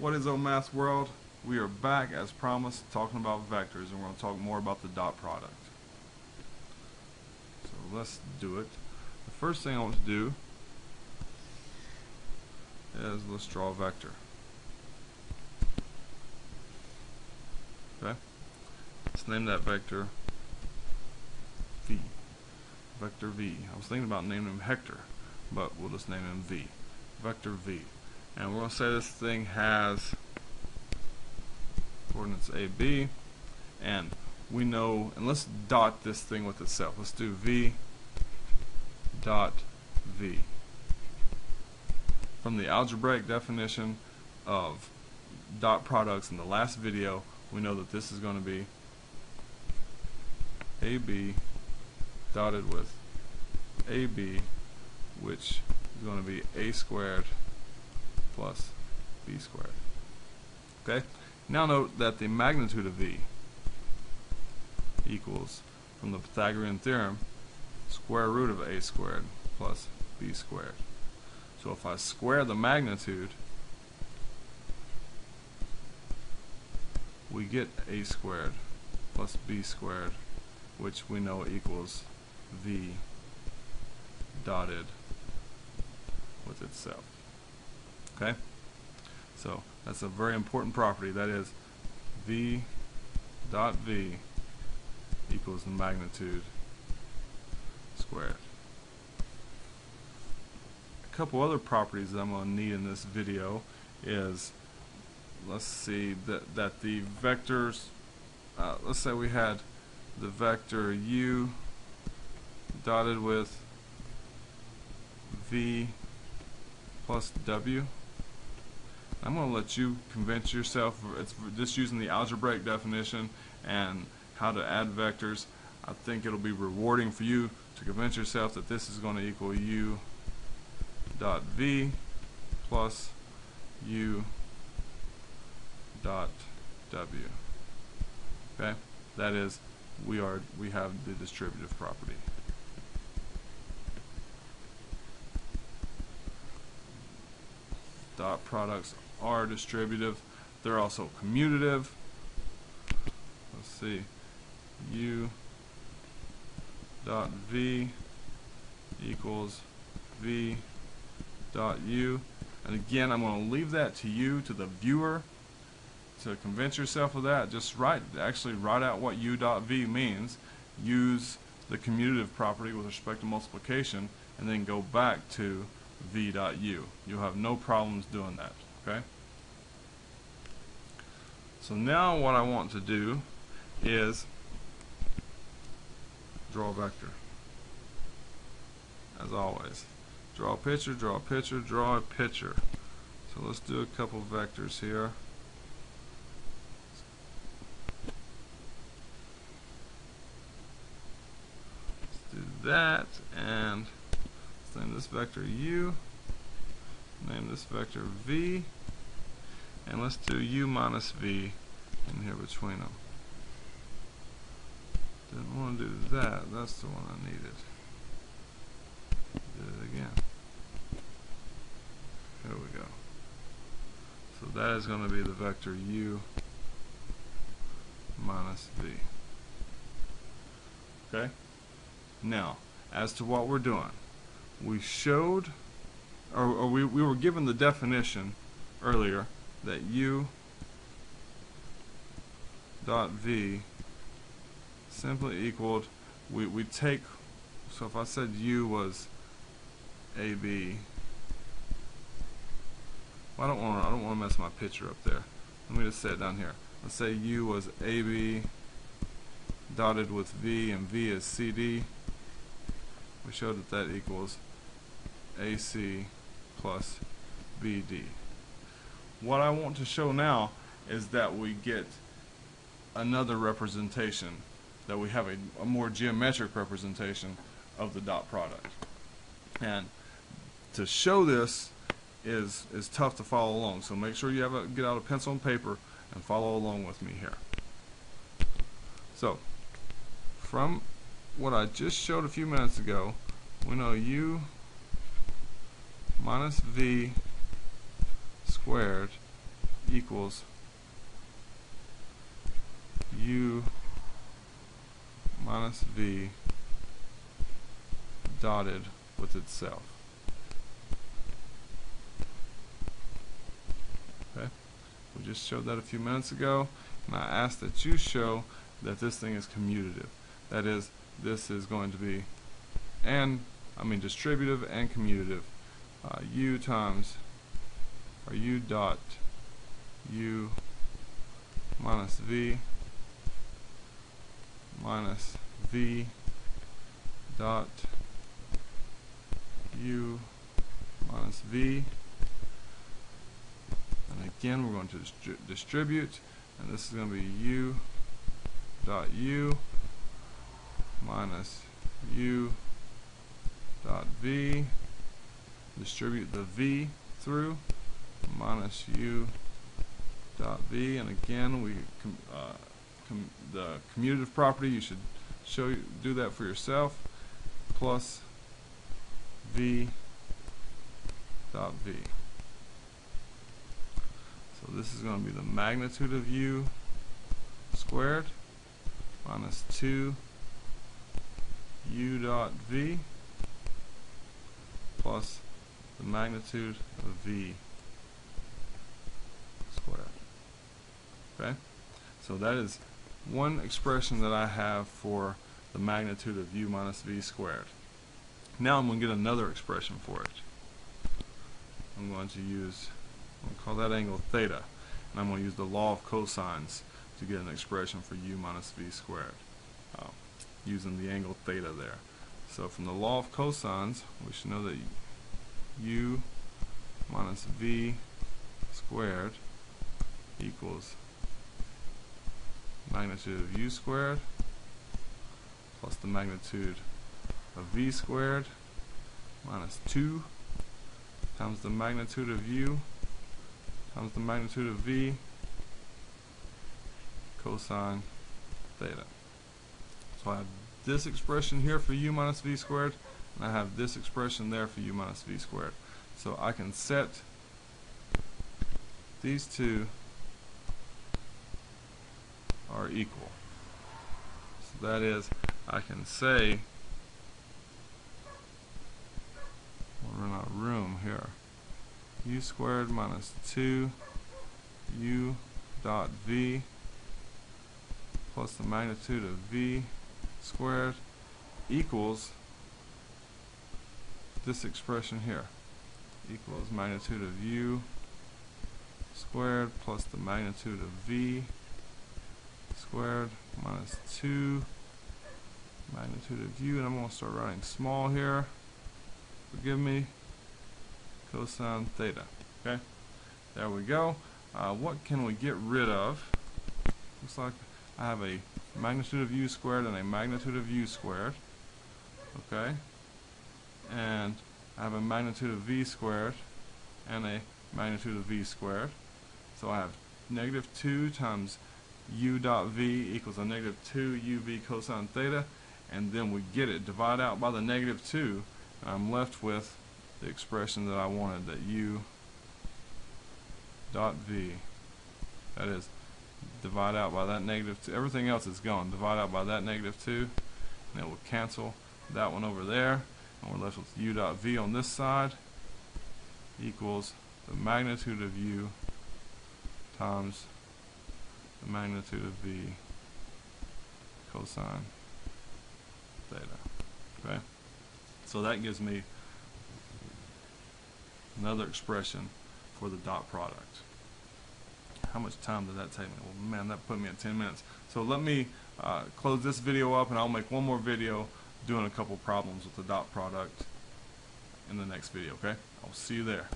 What is Math World? We are back as promised talking about vectors, and we're going to talk more about the dot product. So let's do it. The first thing I want to do is let's draw a vector. Okay? Let's name that vector V. Vector V. I was thinking about naming him Hector, but we'll just name him V. Vector V. And we're going to say this thing has coordinates A, B, and we know, and let's dot this thing with itself. Let's do V dot V. From the algebraic definition of dot products in the last video, we know that this is going to be AB dotted with AB, which is going to be A squared plus B squared. Okay? Now note that the magnitude of V equals, from the Pythagorean theorem, square root of A squared plus B squared. So if I square the magnitude, we get A squared plus B squared, which we know equals V dotted with itself. Okay? So that's a very important property. That is, V dot V equals the magnitude squared. A couple other properties that I'm going to need in this video is, let's see, that the vectors, let's say we had the vector U dotted with V plus W. I'm going to let you convince yourself. It's just using the algebraic definition and how to add vectors. I think it'll be rewarding for you to convince yourself that this is going to equal U dot V plus U dot W. Okay? That is, we have the distributive property. Dot products are distributive. They're also commutative. Let's see. U dot V equals V dot U. And again, I'm going to leave that to you, to the viewer, to convince yourself of that. Just actually write out what U dot V means. Use the commutative property with respect to multiplication, and then go back to V dot U. You'll have no problems doing that. Okay? So now what I want to do is draw a vector. As always. Draw a picture, draw a picture, draw a picture. So let's do a couple vectors here. Let's do that, and let's name this vector U. Name this vector V, and let's do U minus V in here between them. Didn't want to do that. That's the one I needed. Did it again. There we go. So that is going to be the vector U minus V. Okay? Now, as to what we're doing, we showed, or we were given the definition earlier that U dot V simply equaled, we take, so if I said U was AB, well, I don't want to mess my picture up there. Let me just say it down here. Let's say U was AB dotted with V, and V is CD. We showed that that equals AC plus BD. What I want to show now is that we get another representation, that we have a more geometric representation of the dot product. And to show this is tough to follow along, so make sure you get out a pencil and paper and follow along with me here. So, from what I just showed a few minutes ago, we know U minus V squared equals u minus v dotted with itself. Okay, we just showed that a few minutes ago, and I asked that you show that this thing is commutative. That is, this is going to be distributive and commutative. U times, or u dot u minus v minus v dot u minus v, and again we're going to distribute, and this is going to be u dot u minus u dot v, distribute the v through, minus u dot v, and again we the commutative property, you should do that for yourself, plus v dot v. So this is going to be the magnitude of u squared minus 2 u dot v plus the magnitude of v squared. Okay, so that is one expression that I have for the magnitude of u minus v squared. Now I'm going to get another expression for it. I'm going to call that angle theta, and I'm going to use the law of cosines to get an expression for u minus v squared, using the angle theta there. So from the law of cosines, we should know that u minus v squared equals magnitude of u squared plus the magnitude of v squared minus 2 times the magnitude of u times the magnitude of v cosine theta. So I have this expression here for u minus v squared, and I have this expression there for u minus v squared. So I can set these two are equal. So that is, I can say, we'll run out of room here, u squared minus 2 u dot v plus the magnitude of v squared equals this expression here, equals magnitude of u squared plus the magnitude of v squared minus 2 magnitude of u, and I'm going to start writing small here, forgive me, cosine theta. Okay, there we go. What can we get rid of? Looks like I have a magnitude of u squared and a magnitude of u squared. Okay, and I have a magnitude of v squared and a magnitude of v squared. So I have negative 2 times u dot v equals a negative 2 uv cosine theta, and then we get it, divide out by the negative 2, and I'm left with the expression that I wanted, that u dot v, that is, divide out by that negative 2, everything else is gone, divide out by that negative 2, and it will cancel that one over there, and we're left with u dot v on this side equals the magnitude of u times the magnitude of v cosine theta. Okay, so that gives me another expression for the dot product. How much time did that take me? Well, man, that put me at 10 minutes. So let me close this video up, and I'll make one more video doing a couple problems with the dot product in the next video. Okay, I'll see you there.